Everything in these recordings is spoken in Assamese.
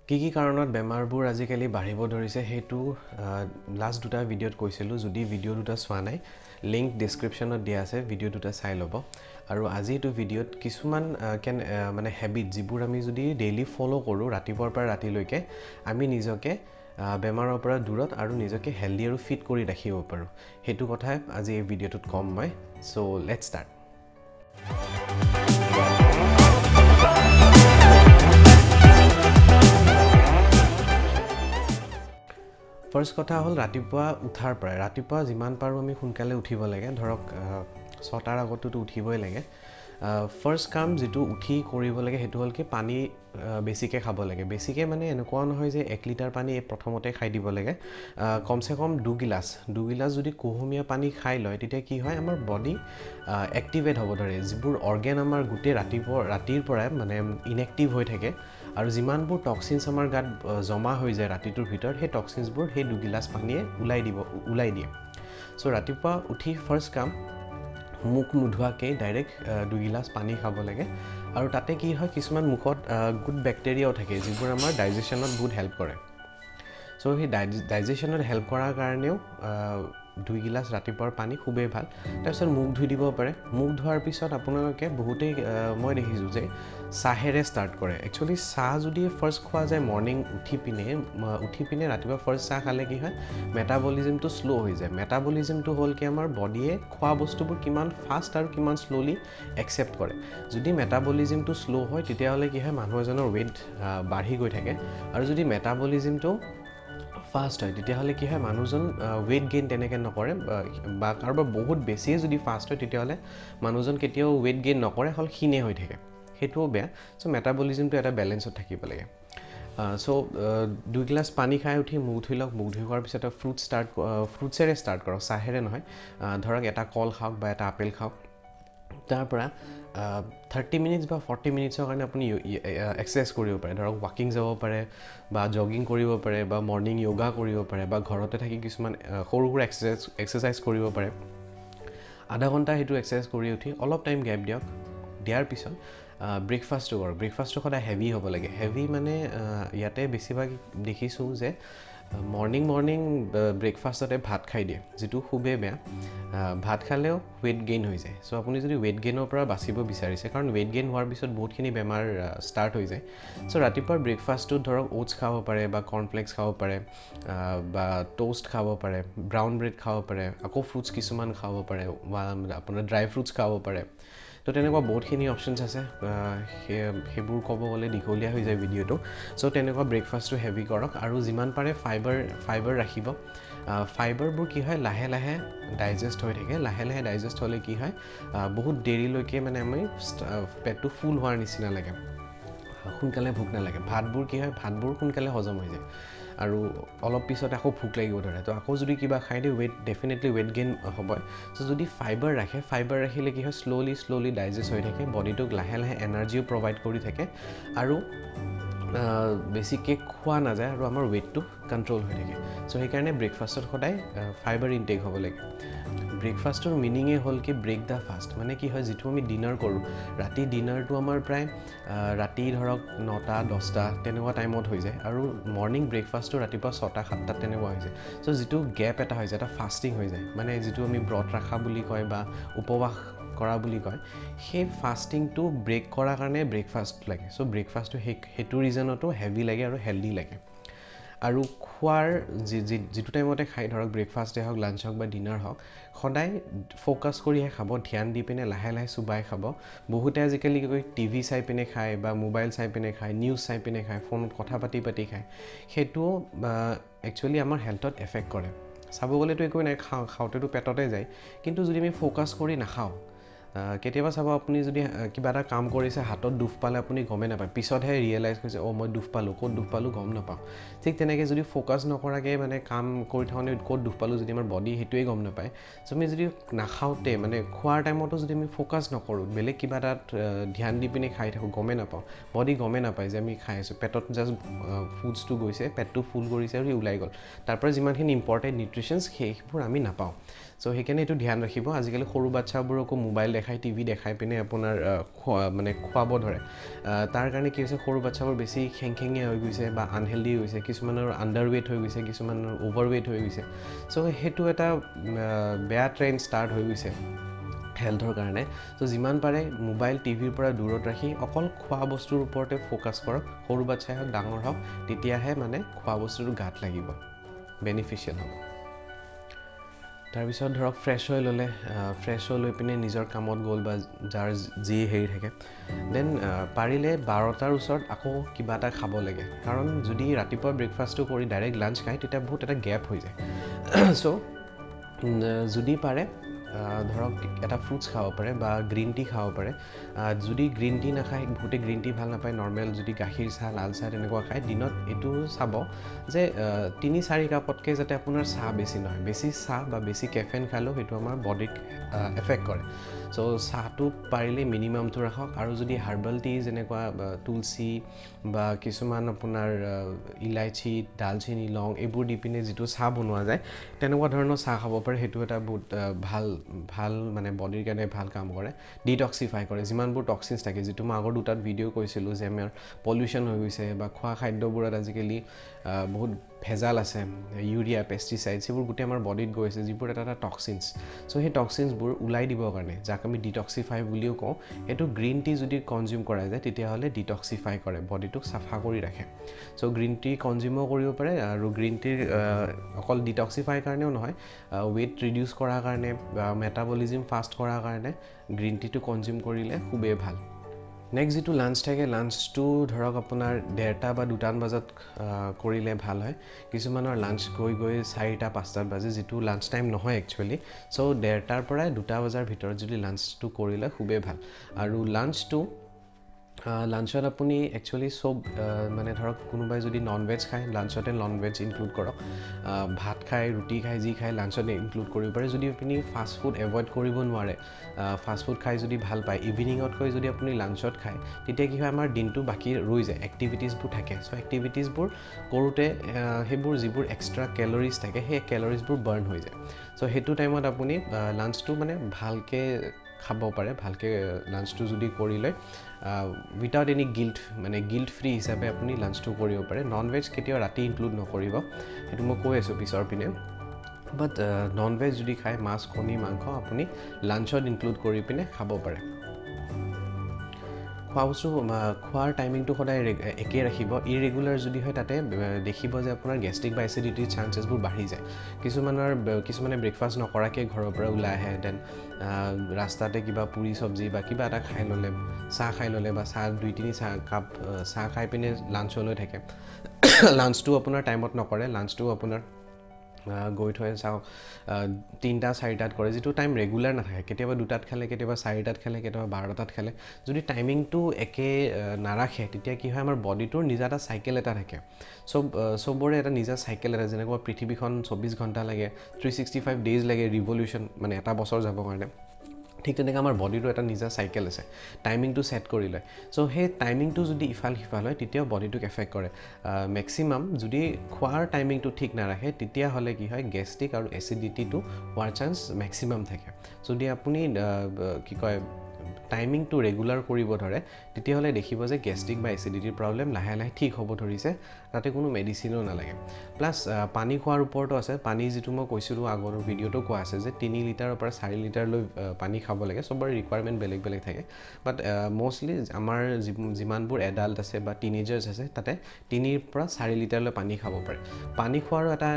কি কাৰণত বেমাৰবোৰ আজিকালি বাঢ়িব ধৰিছে সেইটো লাষ্ট দুটা ভিডিঅ'ত কৈছিলোঁ। যদি ভিডিঅ' দুটা চোৱা নাই, লিংক ডেছক্ৰিপশ্যনত দিয়া আছে, ভিডিঅ' দুটা চাই ল'ব। আৰু আজি এইটো ভিডিঅ'ত কিছুমান মানে হেবিট যিবোৰ আমি যদি ডেইলি ফ'ল' কৰোঁ ৰাতিপুৱাৰ পৰা ৰাতিলৈকে, আমি নিজকে বেমাৰৰ পৰা দূৰত আৰু নিজকে হেল্ডি আৰু ফিট কৰি ৰাখিব পাৰোঁ। সেইটো কথাই আজি এই ভিডিঅ'টোত ক'ম মই। চ' লেটছ ষ্টাৰ্ট। ফাৰ্ষ্ট কথা হ'ল ৰাতিপুৱা উঠাৰ পৰাই। ৰাতিপুৱা যিমান পাৰোঁ আমি সোনকালে উঠিব লাগে। ধৰক 6টাৰ আগততো উঠিবই লাগে। ফাৰ্ষ্ট কাম যিটো উঠি কৰিব লাগে সেইটো হ'ল কি পানী বেছিকৈ খাব লাগে। বেছিকৈ মানে এনেকুৱা নহয় যে 1 লিটাৰ পানী প্ৰথমতে খাই দিব লাগে। কমচে কম 2 গিলাচ যদি কুহুমীয়া পানী খাই লয়, তেতিয়া কি হয় আমাৰ বডি এক্টিভেট হ'ব ধৰে। যিবোৰ অৰ্গেন আমাৰ গোটেই ৰাতিৰ পৰাই মানে ইনএক্টিভ হৈ থাকে আৰু যিমানবোৰ টক্সিনছ আমাৰ গাত জমা হৈ যায় ৰাতিটোৰ ভিতৰত, সেই টক্সিনছবোৰ সেই 2 গিলাচ পানীয়ে ওলাই দিয়ে। চ' ৰাতিপুৱা উঠি ফাৰ্ষ্ট কাম মুখ নোধোৱাকৈ ডাইৰেক্ট 2 গিলাচ পানী খাব লাগে। আৰু তাতে কি হয় কিছুমান মুখত গুড বেক্টেৰিয়াও থাকে যিবোৰ আমাৰ ডাইজেশ্যনত বহুত হেল্প কৰে। চ' সেই ডাইজেশ্যনত হেল্প কৰাৰ কাৰণেও 2 গিলাচ ৰাতিপুৱাৰ পানী খুবেই ভাল। তাৰপিছত মুখ ধুই দিব পাৰে। মুখ ধোৱাৰ পিছত আপোনালোকে বহুতেই মই দেখিছোঁ যে চাহেৰে ষ্টাৰ্ট কৰে। একচুৱেলি চাহ যদি ফাৰ্ষ্ট খোৱা যায় মৰ্ণিং উঠি পিনে ৰাতিপুৱা ফাৰ্ষ্ট চাহ খালে কি হয় মেটাবলিজিমটো শ্ল' হৈ যায়। মেটাবলিজিমটো হ'ল কি আমাৰ বডিয়ে খোৱা বস্তুবোৰ কিমান ফাষ্ট আৰু কিমান শ্ল'লি একচেপ্ট কৰে। যদি মেটাবলিজিমটো শ্ল' হয় তেতিয়াহ'লে কি হয় মানুহ এজনৰ ৱেইট বাঢ়ি গৈ থাকে। আৰু যদি মেটাবলিজিমটো ফাষ্ট হয় তেতিয়াহ'লে কি হয় মানুহজন ৱেইট গেইন তেনেকৈ নকৰে, বা কাৰোবাৰ বহুত বেছিয়ে যদি ফাষ্ট হয় তেতিয়াহ'লে মানুহজন কেতিয়াও ৱেইট গেইন নকৰে, হ'ল ক্ষীণে হৈ থাকে। সেইটোও বেয়া। চ' মেটাবলিজিমটো এটা বেলেঞ্চত থাকিব লাগে। চ' 2 গিলাচ পানী খাই উঠি মুখ ধুই লওক। মুখ ধুই হোৱাৰ পিছত ফ্ৰুটছেৰে ষ্টাৰ্ট কৰক, চাহেৰে নহয়। ধৰক এটা কল খাওক বা এটা আপেল খাওক। তাৰপৰা 30 মিনিটছ বা 40 মিনিটছৰ কাৰণে আপুনি এক্সাৰচাইজ কৰিব পাৰে। ধৰক ৱাকিং যাব পাৰে বা জগিং কৰিব পাৰে বা মৰ্ণিং য়োগা কৰিব পাৰে বা ঘৰতে থাকি কিছুমান সৰু সুৰা এক্সাৰচাইজ কৰিব পাৰে। আধা ঘণ্টা সেইটো এক্সাৰচাইজ কৰি উঠি অলপ টাইম গেপ দিয়ক। দিয়াৰ পিছত ব্ৰেকফাষ্টটো কৰক। ব্ৰেকফাষ্টটো সদায় হেভি হ'ব লাগে। হেভি মানে ইয়াতে বেছিভাগ দেখিছোঁ যে মৰ্ণিং ব্ৰেকফাষ্টতে ভাত খাই দিয়ে, যিটো খুবেই বেয়া। ভাত খালেও ৱেইট গেইন হৈ যায়। চ' আপুনি যদি ৱেইট গেইনৰ পৰা বাচিব বিচাৰিছে, কাৰণ ৱেইট গেইন হোৱাৰ পিছত বহুতখিনি বেমাৰ ষ্টাৰ্ট হৈ যায়। চ' ৰাতিপুৱাৰ ব্ৰেকফাষ্টটোত ধৰক অ'টছ খাব পাৰে বা কৰ্ণফ্লেক্স খাব পাৰে বা টোষ্ট খাব পাৰে, ব্ৰাউন ব্ৰেড খাব পাৰে, আকৌ ফ্ৰুটছ কিছুমান খাব পাৰে বা আপোনাৰ ড্ৰাই ফ্ৰুটছ খাব পাৰে। তো তেনেকুৱা বহুতখিনি অপশ্যনছ আছে। সেইবোৰ ক'ব গ'লে দীঘলীয়া হৈ যায় ভিডিঅ'টো। চ' তেনেকুৱা ব্ৰেকফাষ্টটো হেভি কৰক আৰু যিমান পাৰে ফাইবাৰ ৰাখিব। ফাইবাৰবোৰ কি হয় লাহে লাহে ডাইজেষ্ট হৈ থাকে। লাহে লাহে ডাইজেষ্ট হ'লে কি হয় বহুত দেৰিলৈকে মানে আমি পেটটো ফুল হোৱাৰ নিচিনা লাগে, সোনকালে ভোক নালাগে। ভাতবোৰ কি হয় ভাতবোৰ সোনকালে হজম হৈ যায় আৰু অলপ পিছত আকৌ ভোক লাগিব ধৰে। তো আকৌ যদি কিবা খাই দিয়ে ডেফিনেটলি ৱেইট গেইন হ'ব। চ' যদি ফাইবাৰ ৰাখিলে কি হয় শ্ল'লি ডাইজেষ্ট হৈ থাকে, বডিটোক লাহে লাহে এনাৰ্জিও প্ৰভাইড কৰি থাকে আৰু বেছিকৈ খোৱা নাযায় আৰু আমাৰ ৱেইটটো কণ্ট্ৰল হৈ থাকে। চ' সেইকাৰণে ব্ৰেকফাষ্টত সদায় ফাইবাৰ ইনটেক হ'ব লাগে। ব্ৰেকফাষ্টৰ মিনিঙে হ'ল কি ব্ৰেক দ্য ফাষ্ট। মানে কি হয় যিটো আমি ডিনাৰ কৰোঁ, ৰাতি ডিনাৰটো আমাৰ প্ৰায় ৰাতি ধৰক 9টা 10টা তেনেকুৱা টাইমত হৈ যায় আৰু মৰ্ণিং ব্ৰেকফাষ্টটো ৰাতিপুৱা 6টা 7টাত তেনেকুৱা হৈ যায়। চ' যিটো গেপ এটা হৈ যায়, এটা ফাষ্টিং হৈ যায়, মানে যিটো আমি ব্ৰত ৰখা বুলি কয় বা উপবাস কৰা বুলি কয়, সেই ফাষ্টিংটো ব্ৰেক কৰাৰ কাৰণে ব্ৰেকফাষ্ট লাগে। চ' ব্ৰেকফাষ্টটো সেইটো ৰিজনতো হেভি লাগে আৰু হেল্ডি লাগে। আৰু খোৱাৰ যিটো টাইমতে খাই, ধৰক ব্ৰেকফাষ্টেই হওক, লাঞ্চ হওক বা ডিনাৰ হওক, সদায় ফ'কাছ কৰিহে খাব, ধ্যান দি পিনে লাহে লাহে চোবাই খাব। বহুতে আজিকালি টিভি চাই পিনে খায় বা মোবাইল চাই পিনে খায়, নিউজ চাই পিনে খায়, ফোনত কথা পাতি খায়। সেইটোও একচুৱেলি আমাৰ হেল্থত এফেক্ট কৰে। চাব গ'লেতো একোৱে নাই, খাওঁতেতো পেটতে যায়, কিন্তু যদি আমি ফ'কাছ কৰি নাখাওঁ, কেতিয়াবা চাব আপুনি যদি কিবা এটা কাম কৰিছে, হাতত দুখ পালে আপুনি গমেই নাপায়, পিছতহে ৰিয়েলাইজ কৰিছে মই দুখ পালোঁ, ক'ত দুখ পালোঁ গম নাপাওঁ। ঠিক তেনেকৈ যদি ফ'কাছ নকৰাকৈ মানে কাম কৰি থাকোঁতে ক'ত দুখ পালোঁ যদি আমাৰ বডি সেইটোৱে গম নাপায়। চ' আমি যদি নাখাওঁতে মানে খোৱাৰ টাইমতো যদি আমি ফ'কাছ নকৰোঁ, বেলেগ কিবা এটাত ধ্যান দি পিনে খাই থাকোঁ, গমেই নাপাওঁ, বডি গমেই নাপায় যে আমি খাই আছোঁ। পেটত জাষ্ট ফুডছটো গৈছে, পেটটো ফুল কৰিছে আৰু ওলাই গ'ল। তাৰপৰা যিমানখিনি ইম্পৰ্টেণ্ট নিউট্ৰিশ্যনছ সেইবোৰ আমি নাপাওঁ। চ' সেইকাৰণে এইটো ধ্যান ৰাখিব। আজিকালি সৰু বাচ্ছাবোৰকো মোবাইল টিভি দেখাই পিনে আপোনাৰ মানে খুৱাব ধৰে তাৰ কাৰণে কি হৈছে সৰু বাচ্চাবোৰ বেছি খেংখেঙীয়া হৈ গৈছে বা আনহেল্ডি হৈছে কিছুমানৰ আণ্ডাৰৱেইট হৈ গৈছে কিছুমানৰ অভাৰৱেইট হৈ গৈছে চ' সেইটো এটা বেয়া ট্ৰেণ্ড ষ্টাৰ্ট হৈ গৈছে হেল্থৰ কাৰণে চ' যিমান পাৰে মোবাইল টিভিৰ পৰা দূৰত ৰাখি অকল খোৱা বস্তুৰ ওপৰতে ফ'কাছ কৰক সৰু বাচ্চাই হওক ডাঙৰ হওক তেতিয়াহে মানে খোৱা বস্তুটো গাত লাগিব বেনিফিচিয়েল হ'ব তাৰপিছত ধৰক ফ্ৰেছ হৈ ল'লে ফ্ৰেছ হৈ লৈ পিনে নিজৰ কামত গ'ল বা যাৰ যি হেৰি থাকে দেন পাৰিলে 12টাৰ ওচৰত আকৌ কিবা এটা খাব লাগে কাৰণ যদি ৰাতিপুৱা ব্ৰেকফাষ্টটো কৰি ডাইৰেক্ট লাঞ্চ খায় তেতিয়া বহুত এটা গেপ হৈ যায় চ' যদি পাৰে ধৰক এটা ফ্ৰুটছ খাব পাৰে বা গ্ৰীণ টি খাব পাৰে যদি গ্ৰীণ টি নাখায় বহুতে গ্ৰীণ টি ভাল নাপায় নৰ্মেল যদি গাখীৰ চাহ লাল চাহ তেনেকুৱা খায় দিনত এইটো চাব যে 3-4 কাপতকৈ যাতে আপোনাৰ চাহ বেছি নহয় বেছি চাহ বা বেছি কেফেইন খালেও সেইটো আমাৰ বডিক এফেক্ট কৰে চ' চাহটো পাৰিলে মিনিমামটো ৰাখক আৰু যদি হাৰ্বেল টি যেনেকুৱা তুলসী বা কিছুমান আপোনাৰ ইলাইচি ডালচেনি লং এইবোৰ দি পিনে যিটো চাহ বনোৱা যায় তেনেকুৱা ধৰণৰ চাহ খাব পাৰে সেইটো এটা বহুত ভাল মানে বডিৰ কাৰণে ভাল কাম কৰে ডিটক্সিফাই কৰে যিমানবোৰ টক্সিনছ থাকে যিটো মই আগৰ দুটাত ভিডিঅ' কৈছিলোঁ যে আমাৰ পলিউশ্যন হৈ গৈছে বা খোৱা খাদ্যবোৰত আজিকালি বহুত ভেজাল আছে ইউৰিয়া পেষ্টিচাইডছ সেইবোৰ গোটেই আমাৰ বডিত গৈ আছে যিবোৰ এটা টক্সিনছ চ' সেই টক্সিনছবোৰ ওলাই দিবৰ কাৰণে যাক আমি ডিটক্সিফাই বুলিও কওঁ সেইটো গ্ৰীণ টি যদি কনজিউম কৰা যায় তেতিয়াহ'লে ডিটক্সিফাই কৰে বডিটোক চাফা কৰি ৰাখে চ' গ্ৰীণ টি কনজিউমো কৰিব পাৰে আৰু গ্ৰীণ টিৰ অকল ডিটক্সিফাইৰ কাৰণেও নহয় ৱেইট ৰিডিউচ কৰাৰ কাৰণে বা মেটাবলিজিম ফাষ্ট কৰাৰ কাৰণে গ্ৰীণ টিটো কনজিউম কৰিলে খুবেই ভাল নেক্সট যিটো লাঞ্চ থাকে লাঞ্চটো ধৰক আপোনাৰ 1:30 বা 2টামান বজাত কৰিলে ভাল হয় কিছুমানৰ লাঞ্চ গৈ 4-5টাত বাজে যিটো লাঞ্চ টাইম নহয় একচুৱেলি চ' 1:30টাৰ পৰা 2টা বজাৰ ভিতৰত যদি লাঞ্চটো কৰিলে খুবেই ভাল আৰু লাঞ্চত আপুনি একচুৱেলি চব মানে ধৰক কোনোবাই যদি নন ভেজ খায় লাঞ্চতে নন ভেজ ইনক্লুড কৰক ভাত খায় ৰুটি খায় যি খায় লাঞ্চতে ইনক্লুড কৰিব পাৰে যদি আপুনি ফাষ্ট ফুড এভইড কৰিব নোৱাৰে ফাষ্ট ফুড খাই যদি ভাল পায় ইভিনিঙতকৈ যদি আপুনি লাঞ্চত খায় তেতিয়া কি হয় আমাৰ দিনটো বাকী ৰৈ যায় এক্টিভিটিছবোৰ থাকে চ' এক্টিভিটিছবোৰ কৰোঁতে সেইবোৰ যিবোৰ এক্সট্ৰা কেলৰিজ থাকে সেই কেলৰিজবোৰ বাৰ্ণ হৈ যায় চ' সেইটো টাইমত আপুনি লাঞ্চটো মানে ভালকৈ খাব পাৰে ভালকৈ লাঞ্চটো যদি কৰি লয় উইথাউট এনি গিল্ট ফ্ৰী হিচাপে আপুনি লাঞ্চটো কৰিব পাৰে নন ভেজ কেতিয়াও ৰাতি ইনক্লুড নকৰিব সেইটো মই কৈ আছোঁ পিছৰ পিনে বাট নন ভেজ যদি খায় মাছ কণী মাংস আপুনি লাঞ্চত ইনক্লুড কৰি পিনে খাব পাৰে খোৱা বস্তু খোৱাৰ টাইমিংটো সদায় একেই ৰাখিব ইৰেগুলাৰ যদি হয় তাতে দেখিব যে আপোনাৰ গেষ্ট্ৰিক বা এচিডিটিৰ চান্সেছবোৰ বাঢ়ি যায় কিছুমানে ব্ৰেকফাষ্ট নকৰাকৈ ঘৰৰ পৰা ওলাই আহে দেন ৰাস্তাতে কিবা পুৰি চব্জি বা কিবা এটা খাই ল'লে চাহ খাই ল'লে বা চাহ 2-3 কাপ চাহ খাই পিনে লাঞ্চলৈ থাকে লাঞ্চটো আপোনাৰ টাইমত নকৰে লাঞ্চটো আপোনাৰ গৈ থৈ চাওক 3-4টাত কৰে যিটো টাইম ৰেগুলাৰ নাথাকে কেতিয়াবা 2টাত খালে কেতিয়াবা 4টাত খালে কেতিয়াবা 12টাত খালে যদি টাইমিংটো একে নাৰাখে তেতিয়া কি হয় আমাৰ বডিটোৰ নিজা এটা চাইকেল এটা থাকে চবৰে এটা নিজা চাইকেল এটা যেনেকুৱা পৃথিৱীখন 24 ঘণ্টা লাগে 365 ডেইজ লাগে ৰিভলিউশ্যন মানে এটা বছৰ যাবৰ কাৰণে ঠিক তেনেকৈ আমাৰ বডিটো এটা নিজা চাইকেল আছে টাইমিংটো ছেট কৰি লয় চ' সেই টাইমিংটো যদি ইফাল সিফাল হয় তেতিয়াও বডিটোক এফেক্ট কৰে মেক্সিমাম যদি খোৱাৰ টাইমিংটো ঠিক নাৰাখে তেতিয়াহ'লে কি হয় গেষ্ট্ৰিক আৰু এচিডিটিটো হোৱাৰ চান্স মেক্সিমাম থাকে যদি আপুনি কি কয় টাইমিংটো ৰেগুলাৰ কৰিব ধৰে তেতিয়াহ'লে দেখিব যে গেষ্ট্ৰিক বা এচিডিটিৰ প্ৰব্লেম লাহে লাহে ঠিক হ'ব ধৰিছে তাতে কোনো মেডিচিনো নালাগে প্লাছ পানী খোৱাৰ ওপৰতো আছে পানী যিটো মই কৈছিলোঁ আগৰ ভিডিঅ'টো কোৱা আছে যে 3 লিটাৰৰ পৰা 4 লিটাৰলৈ পানী খাব লাগে চবৰে ৰিকুৱাৰমেণ্ট বেলেগ বেলেগ থাকে বাট মষ্টলি আমাৰ যিমানবোৰ এডাল্ট আছে বা টিনেজাৰ্ছ আছে তাতে 3ৰ পৰা 4 লিটাৰলৈ পানী খাব পাৰে পানী খোৱাৰো এটা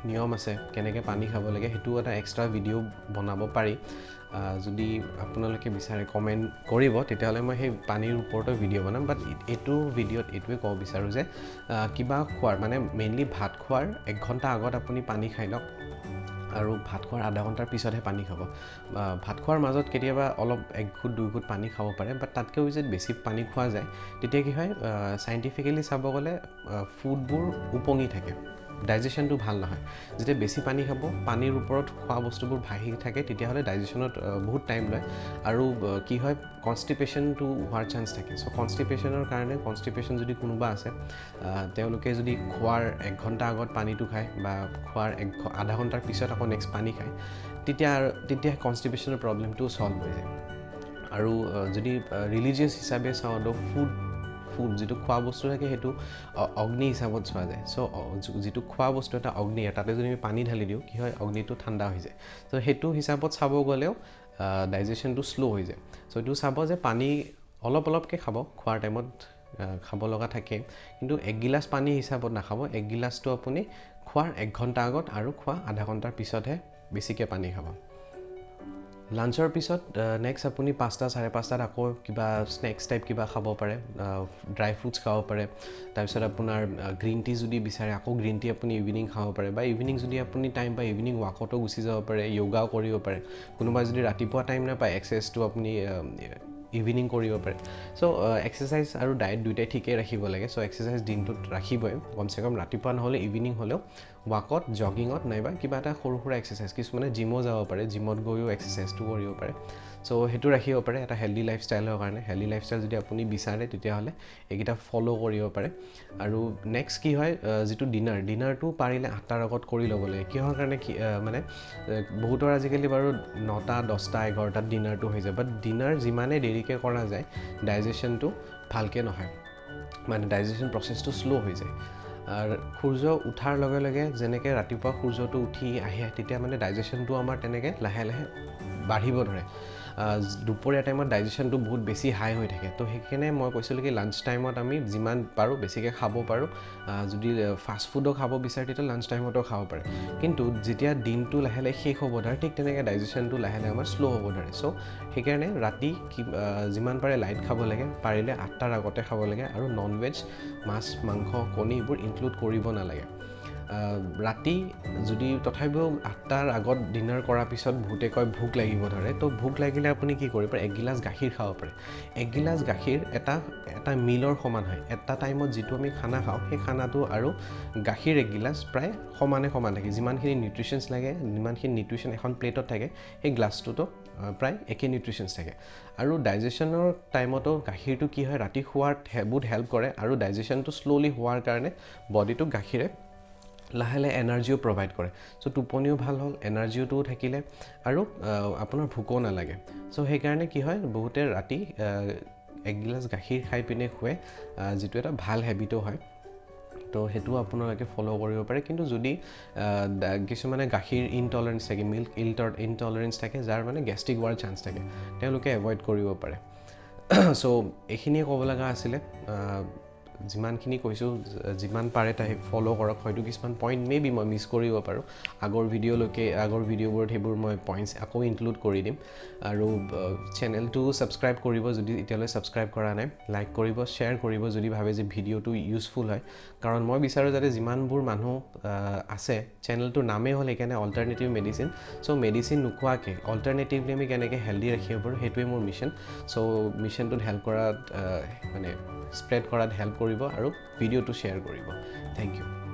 নিয়ম আছে কেনেকৈ পানী খাব লাগে সেইটো এটা এক্সট্ৰা ভিডিঅ' বনাব পাৰি যদি আপোনালোকে বিচাৰে কমেণ্ট কৰিব তেতিয়াহ'লে মই সেই পানীৰ ওপৰতো ভিডিঅ' বনাম বাট এইটো ভিডিঅ'ত এইটোৱে ক'ব বিচাৰোঁ যে কিবা খোৱাৰ মানে মেইনলি ভাত খোৱাৰ 1 ঘণ্টা আগত আপুনি পানী খাই লওক আৰু ভাত খোৱাৰ আধা ঘণ্টাৰ পিছতহে পানী খাব ভাত খোৱাৰ মাজত কেতিয়াবা অলপ 1 ঘুট 2 ঘুট পানী খাব পাৰে বাট তাতকৈও যদি বেছি পানী খোৱা যায় তেতিয়া কি হয় চাইণ্টিফিকেলি চাব গ'লে ফুডবোৰ উপঙি থাকে ডাইজেশ্যনটো ভাল নহয় যেতিয়া বেছি পানী খাব পানীৰ ওপৰত খোৱা বস্তুবোৰ ভাহি থাকে তেতিয়াহ'লে ডাইজেশ্যনত বহুত টাইম লয় আৰু কি হয় কনষ্টিপেশ্যনটো হোৱাৰ চান্স থাকে চ' কনষ্টিপেশ্যনৰ কাৰণে কনষ্টিপেশ্যন যদি কোনোবা আছে তেওঁলোকে যদি খোৱাৰ 1 ঘণ্টা আগত পানীটো খায় বা খোৱাৰ আধা ঘণ্টাৰ পিছত আকৌ নেক্সট পানী খায় তেতিয়া কনষ্টিপেশ্যনৰ প্ৰব্লেমটো ছল্ভ হৈ যায় আৰু যদি ৰিলিজিয়াছ হিচাপে চাওঁ তো ফুড যিটো খোৱা বস্তু থাকে সেইটো অগ্নি হিচাপত চোৱা যায় চ' যিটো খোৱা বস্তু এটা অগ্নি তাতে যদি আমি পানী ঢালি দিওঁ কি হয় অগ্নিটো ঠাণ্ডা হৈ যায় ত' সেইটো হিচাপত চাব গ'লেও ডাইজেশ্যনটো শ্ল' হৈ যায় চ' এইটো চাব যে পানী অলপকৈ খাব খোৱাৰ টাইমত খাব লগা থাকে কিন্তু 1 গিলাচ পানী হিচাপত নাখাব 1 গিলাচটো আপুনি খোৱাৰ 1 ঘণ্টা আগত আৰু খোৱা আধা ঘণ্টাৰ পিছতহে বেছিকৈ পানী খাব লাঞ্চৰ পিছত নেক্সট আপুনি 5টা 5:30 আকৌ কিবা স্নেক্স টাইপ কিবা খাব পাৰে ড্ৰাই ফ্ৰুটছ খাব পাৰে তাৰপিছত আপোনাৰ গ্ৰীণ টি যদি বিচাৰে আকৌ গ্ৰীণ টি আপুনি ইভিনিং খাব পাৰে বা ইভিনিং যদি আপুনি টাইম পায় ইভিনিং ৱাকতো গুচি যাব পাৰে য়োগাও কৰিব পাৰে কোনোবাই যদি ৰাতিপুৱা টাইম নাপায় এক্সাৰচাইজটো আপুনি ইভিনিং কৰিব পাৰে চ' এক্সাৰচাইজ আৰু ডায়েট দুইটাই ঠিকেই ৰাখিব লাগে চ' এক্সাৰচাইজ দিনটোত ৰাখিবই কমচে কম ৰাতিপুৱা নহ'লে ইভিনিং হ'লেও ৱাকত জগিঙত নাইবা কিবা এটা সৰু সুৰা এক্সাৰচাইজ কিছুমানে জিমো যাব পাৰে জিমত গৈও এক্সাৰচাইজটো কৰিব পাৰে চ' সেইটো ৰাখিব পাৰে এটা হেল্ডি লাইফষ্টাইলৰ কাৰণে হেল্ডি লাইফষ্টাইল যদি আপুনি বিচাৰে তেতিয়াহ'লে এইকেইটা ফ'ল' কৰিব পাৰে আৰু নেক্সট কি হয় যিটো ডিনাৰটো পাৰিলে 8টাৰ আগত কৰি ল'ব লাগে কিহৰ কাৰণে মানে বহুতৰ আজিকালি বাৰু 9টা 10টা 11টাত ডিনাৰটো হৈ যায় বাট ডিনাৰ যিমানে দেৰিকৈ কৰা যায় ডাইজেশ্যনটো ভালকৈ নহয় মানে ডাইজেশ্যন প্ৰচেছটো শ্ল' হৈ যায় আৰু সূৰ্য উঠাৰ লগে লগে যেনেকৈ ৰাতিপুৱা সূৰ্যটো উঠি আহে তেতিয়া মানে ডাইজেশ্যনটো আমাৰ তেনেকৈ লাহে লাহে বাঢ়িব ধৰে দুপৰীয়া টাইমত ডাইজেশ্যনটো বহুত বেছি হাই হৈ থাকে তো সেইকাৰণে মই কৈছিলোঁ কি লাঞ্চ টাইমত আমি যিমান পাৰোঁ বেছিকৈ খাব পাৰোঁ যদি ফাষ্ট ফুডো খাব বিচাৰে তেতিয়া লাঞ্চ টাইমতো খাব পাৰে কিন্তু যেতিয়া দিনটো লাহে লাহে শেষ হ'ব ধৰে ঠিক তেনেকৈ ডাইজেশ্যনটো লাহে লাহে আমাৰ শ্ল' হ'ব ধৰে চ' সেইকাৰণে ৰাতি যিমান পাৰে লাইট খাব লাগে পাৰিলে 8টাৰ আগতে খাব লাগে আৰু নন ভেজ মাছ মাংস কণী এইবোৰ ইনক্লুড কৰিব নালাগে ৰাতি যদি তথাপিও 8টাৰ আগত ডিনাৰ কৰাৰ পিছত বহুতে কয় ভোক লাগিব ধৰে তো ভোক লাগিলে আপুনি কি কৰিব পাৰে 1 গিলাচ গাখীৰ খাব পাৰে 1 গিলাচ গাখীৰ এটা মিলৰ সমান হয় এটা টাইমত যিটো আমি খানা খাওঁ সেই খানাটো আৰু গাখীৰ 1 গিলাচ প্ৰায় সমান থাকে যিমানখিনি নিউট্ৰিশ্যনছ লাগে যিমানখিনি নিউট্ৰিশ্যন এখন প্লেটত থাকে সেই গ্লাছটোতো প্ৰায় একে নিউট্ৰিশ্যনছ থাকে আৰু ডাইজেশ্যনৰ টাইমতো গাখীৰটো কি হয় ৰাতি খোৱাত বহুত হেল্প কৰে আৰু ডাইজেশ্যনটো শ্ল'লি হোৱাৰ কাৰণে বডিটোক গাখীৰে লাহে লাহে এনাৰ্জিও প্ৰভাইড কৰে চ' টোপনিও ভাল হ'ল এনাৰ্জিওটোও থাকিলে আৰু আপোনাৰ ভোকো নালাগে চ' সেইকাৰণে কি হয় বহুতে ৰাতি 1 গিলাচ গাখীৰ খাই পিনে শুৱে যিটো এটা ভাল হেবিটো হয় তো সেইটো আপোনালোকে ফ'ল' কৰিব পাৰে কিন্তু যদি কিছুমানে গাখীৰ ইনটলাৰেঞ্চ থাকে মিল্ক ইনটলাৰেঞ্চ থাকে যাৰ মানে গেষ্ট্ৰিক হোৱাৰ চান্স থাকে তেওঁলোকে এভইড কৰিব পাৰে চ' এইখিনিয়ে ক'ব লগা আছিলে যিমানখিনি কৈছোঁ যিমান পাৰে তাই ফ'ল' কৰক হয়তো কিছুমান পইণ্ট মেবি মই মিছ কৰিব পাৰোঁ আগৰ ভিডিঅ'বোৰত সেইবোৰ মই পইণ্টছ আকৌ ইনক্লুড কৰি দিম আৰু চেনেলটো ছাবস্ক্ৰাইব কৰিব যদি এতিয়ালৈ ছাবস্ক্ৰাইব কৰা নাই লাইক কৰিব শ্বেয়াৰ কৰিব যদি ভাবে যে ভিডিঅ'টো ইউজফুল হয় কাৰণ মই বিচাৰোঁ যাতে যিমানবোৰ মানুহ আছে চেনেলটোৰ নামেই হ'ল সেইকাৰণে অল্টাৰনেটিভ মেডিচিন চ' মেডিচিন নোখোৱাকৈ অল্টাৰনেটিভলি আমি কেনেকৈ হেল্ডি ৰাখিব পাৰোঁ সেইটোৱে মোৰ মিছন চ' মিছনটোত হেল্প কৰাত মানে স্প্ৰেড কৰাত হেল্প কৰিব আৰু ভিডিঅ'টো শ্বেয়াৰ কৰিব থেংক ইউ